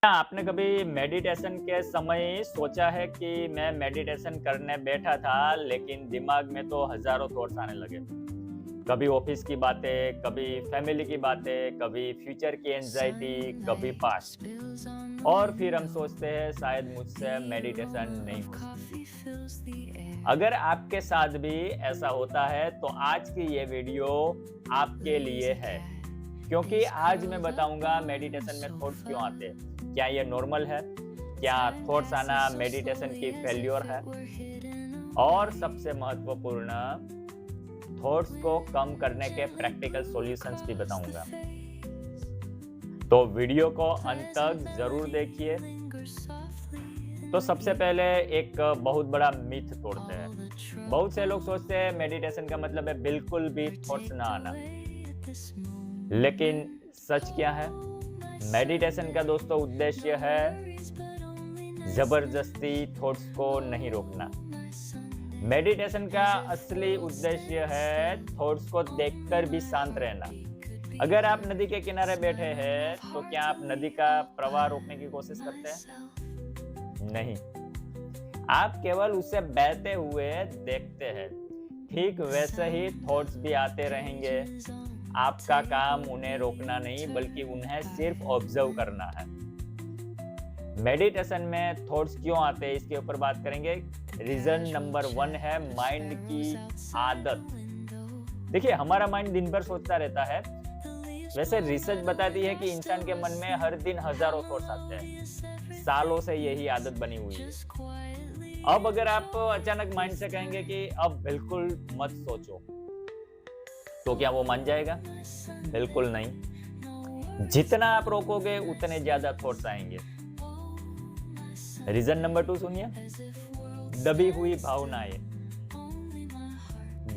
क्या आपने कभी मेडिटेशन के समय सोचा है कि मैं मेडिटेशन करने बैठा था लेकिन दिमाग में तो हजारों थॉट्स आने लगे। कभी ऑफिस की बातें, कभी फैमिली की बातें, कभी फ्यूचर की एंजाइटी, कभी पास्ट। और फिर हम सोचते हैं शायद मुझसे मेडिटेशन नहीं हो सकती। अगर आपके साथ भी ऐसा होता है तो आज की ये वीडियो आपके लिए है, क्योंकि आज मैं बताऊंगा मेडिटेशन में थॉट्स क्यों आते हैं। क्या ये नॉर्मल है? क्या थॉट्स आना मेडिटेशन की फेल्योर है? और सबसे महत्वपूर्ण, थॉट्स को कम करने के प्रैक्टिकल सॉल्यूशंस भी बताऊंगा। तो वीडियो को अंत तक जरूर देखिए। तो सबसे पहले एक बहुत बड़ा मिथ तोड़ते हैं। बहुत से लोग सोचते हैं मेडिटेशन का मतलब है बिल्कुल भी थॉट्स ना आना। लेकिन सच क्या है? मेडिटेशन का दोस्तों उद्देश्य है जबरदस्ती थॉट्स को नहीं रोकना। मेडिटेशन का असली उद्देश्य है थॉट्स को देखकर भी शांत रहना। अगर आप नदी के किनारे बैठे हैं तो क्या आप नदी का प्रवाह रोकने की कोशिश करते हैं? नहीं, आप केवल उसे बहते हुए देखते हैं। ठीक वैसे ही थॉट्स भी आते रहेंगे। आपका काम उन्हें रोकना नहीं बल्कि उन्हें सिर्फ ऑब्जर्व करना है। मेडिटेशन में थॉट्स क्यों आते हैं इसके ऊपर बात करेंगे। रीजन नंबर 1 है माइंड की आदत। देखिए, हमारा माइंड दिन भर सोचता रहता है। वैसे रिसर्च बताती है कि इंसान के मन में हर दिन हजारों थॉट्स आते हैं। सालों से यही आदत बनी हुई है। अब अगर आप अचानक माइंड से कहेंगे कि अब बिल्कुल मत सोचो, तो क्या वो मान जाएगा? बिल्कुल नहीं। जितना आप रोकोगे उतने ज्यादा थॉट्स आएंगे। रीजन नंबर 2 सुनिए, दबी हुई भावनाएं।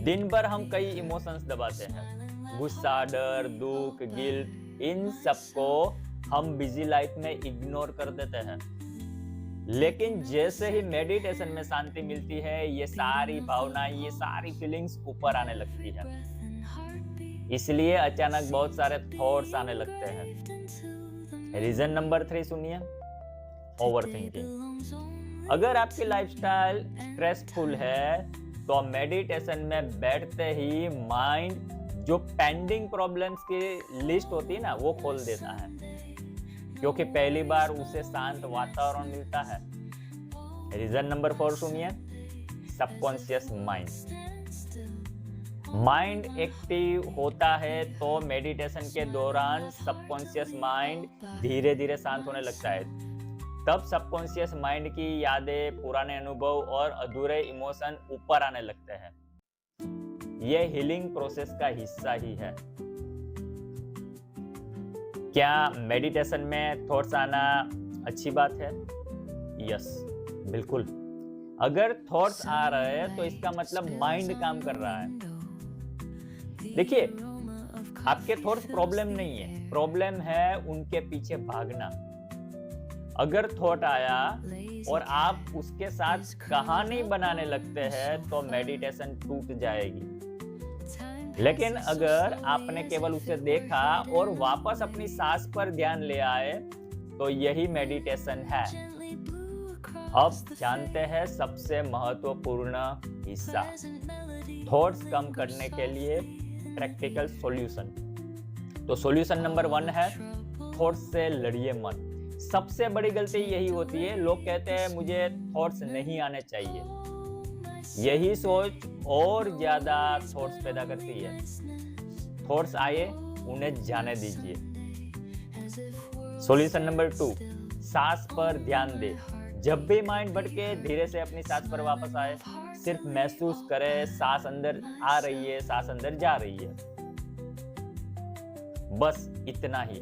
दिन भर हम कई इमोशंस दबाते हैं। गुस्सा, डर, दुख, गिल्ट, इन सबको हम बिजी लाइफ में इग्नोर कर देते हैं। लेकिन जैसे ही मेडिटेशन में शांति मिलती है, ये सारी भावनाएं, ये सारी फीलिंग्स ऊपर आने लगती है। इसलिए अचानक बहुत सारे थॉट्स आने लगते हैं। रीजन नंबर 3 सुनिए, ओवरथिंकिंग। अगर आपकी लाइफस्टाइल स्ट्रेसफुल है तो मेडिटेशन में बैठते ही माइंड जो पेंडिंग प्रॉब्लम्स की लिस्ट होती है ना, वो खोल देता है, क्योंकि पहली बार उसे शांत वातावरण मिलता है। रीजन नंबर 4 सुनिए, सबकॉन्शियस माइंड। माइंड एक्टिव होता है तो मेडिटेशन के दौरान सबकॉन्शियस माइंड धीरे धीरे शांत होने लगता है। तब सबकॉन्शियस माइंड की यादें, पुराने अनुभव और अधूरे इमोशन ऊपर आने लगते हैं। यह हीलिंग प्रोसेस का हिस्सा ही है। क्या मेडिटेशन में थॉट्स आना अच्छी बात है? यस, बिल्कुल। अगर थॉट्स आ रहे हैं तो इसका मतलब माइंड काम कर रहा है। देखिए, आपके थॉट्स प्रॉब्लम नहीं है, प्रॉब्लम है उनके पीछे भागना। अगर थॉट आया और आप उसके साथ कहानी बनाने लगते हैं तो मेडिटेशन टूट जाएगी। लेकिन अगर आपने केवल उसे देखा और वापस अपनी सांस पर ध्यान ले आए तो यही मेडिटेशन है। अब जानते हैं सबसे महत्वपूर्ण हिस्सा, थॉट्स कम करने के लिए प्रैक्टिकल सॉल्यूशन। तो सॉल्यूशन नंबर 1 है, थॉट्स से लड़िए मत। सबसे बड़ी गलती यही होती है, लोग कहते हैं मुझे थॉट्स नहीं आने चाहिए। यही सोच और ज्यादा थॉट्स पैदा करती है। थॉट्स आए, उन्हें जाने दीजिए। सॉल्यूशन नंबर 2, सांस पर ध्यान दे। जब भी माइंड भटके, धीरे से अपनी सांस पर वापस आए। सिर्फ महसूस करे, सांस अंदर आ रही है, सांस अंदर जा रही है। बस इतना ही।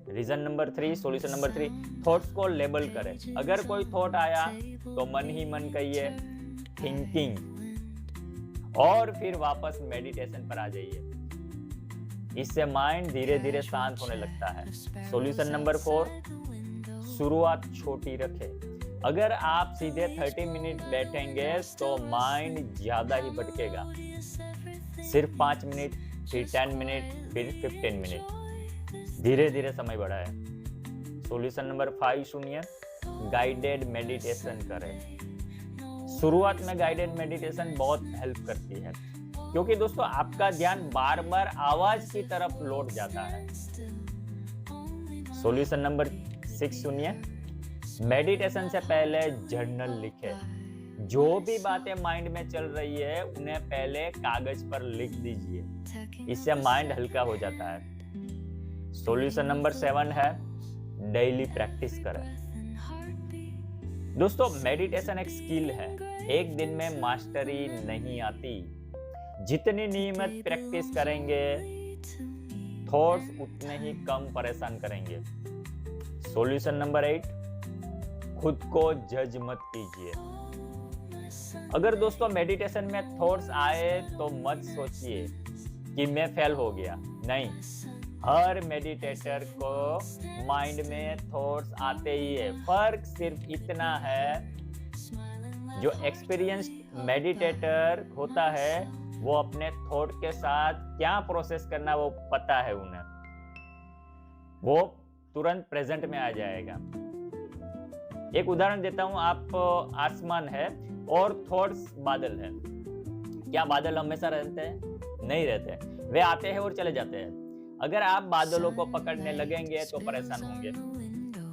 Reason number 3, solution number 3, thoughts को लेबल करें। अगर कोई थॉट आया तो मन ही मन कहिए थिंकिंग, और फिर वापस मेडिटेशन पर आ जाइए। इससे माइंड धीरे धीरे शांत होने लगता है। सॉल्यूशन नंबर 4, शुरुआत छोटी रखें। अगर आप सीधे 30 मिनट बैठेंगे तो माइंड ज्यादा ही भटकेगा। सिर्फ 5 मिनट, फिर 10 मिनट, फिर 15 मिनट, धीरे धीरे समय बढ़ाएं। सॉल्यूशन नंबर 5 सुनिए, गाइडेड मेडिटेशन करें। शुरुआत में गाइडेड मेडिटेशन बहुत हेल्प करती है, क्योंकि दोस्तों आपका ध्यान बार बार आवाज की तरफ लौट जाता है। सॉल्यूशन नंबर 6 सुनिए, मेडिटेशन से पहले जर्नल लिखे। जो भी बातें माइंड में चल रही है उन्हें पहले कागज पर लिख दीजिए, इससे माइंड हल्का हो जाता है। सॉल्यूशन नंबर 7 है, डेली प्रैक्टिस करें। दोस्तों मेडिटेशन एक स्किल है, एक दिन में मास्टरी नहीं आती। जितनी नियमित प्रैक्टिस करेंगे थॉट्स उतने ही कम परेशान करेंगे। सॉल्यूशन नंबर 8, खुद को जज मत कीजिए। अगर दोस्तों मेडिटेशन में थॉट्स आए तो मत सोचिए कि मैं फेल हो गया। नहीं, हर मेडिटेटर को माइंड में थॉट्स आते ही है। फर्क सिर्फ इतना है, जो एक्सपीरियंस्ड मेडिटेटर होता है वो अपने थॉट के साथ क्या प्रोसेस करना वो पता है उन्हें, वो तुरंत प्रेजेंट में आ जाएगा। एक उदाहरण देता हूं, आप आसमान है और थॉट्स बादल है। क्या बादल हमेशा रहते हैं? नहीं रहते, वे आते हैं और चले जाते हैं। अगर आप बादलों को पकड़ने लगेंगे तो परेशान होंगे,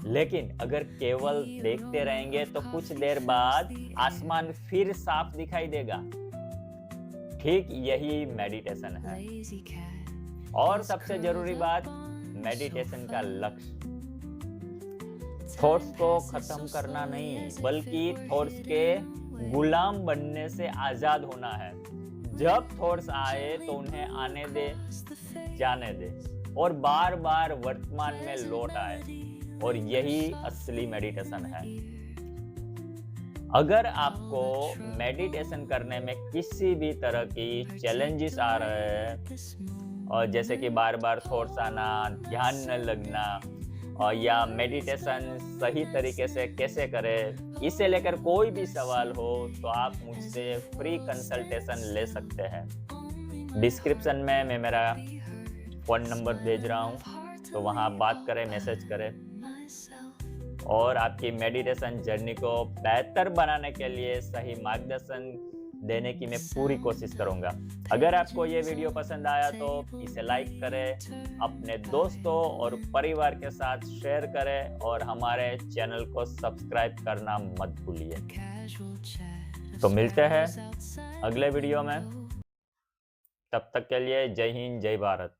लेकिन अगर केवल देखते रहेंगे तो कुछ देर बाद आसमान फिर साफ दिखाई देगा। ठीक यही मेडिटेशन है। और सबसे जरूरी बात, मेडिटेशन का लक्ष्य थॉट्स को खत्म करना नहीं, बल्कि थॉट्स के गुलाम बनने से आजाद होना है। जब थॉट्स आए तो उन्हें आने दे, जाने दे और बार बार वर्तमान में लौट आए, और यही असली मेडिटेशन है। अगर आपको मेडिटेशन करने में किसी भी तरह की चैलेंजेस आ रहे हैं, और जैसे कि बार बार थॉट्स आना, ध्यान न लगना, और या मेडिटेशन सही तरीके से कैसे करें, इसे लेकर कोई भी सवाल हो तो आप मुझसे फ्री कंसल्टेशन ले सकते हैं। डिस्क्रिप्शन में मैं मेरा फ़ोन नंबर भेज रहा हूँ, तो वहाँ बात करें, मैसेज करें, और आपकी मेडिटेशन जर्नी को बेहतर बनाने के लिए सही मार्गदर्शन देने की मैं पूरी कोशिश करूंगा। अगर आपको ये वीडियो पसंद आया तो इसे लाइक करें, अपने दोस्तों और परिवार के साथ शेयर करें, और हमारे चैनल को सब्सक्राइब करना मत भूलिए। तो मिलते हैं अगले वीडियो में, तब तक के लिए जय हिंद, जय भारत।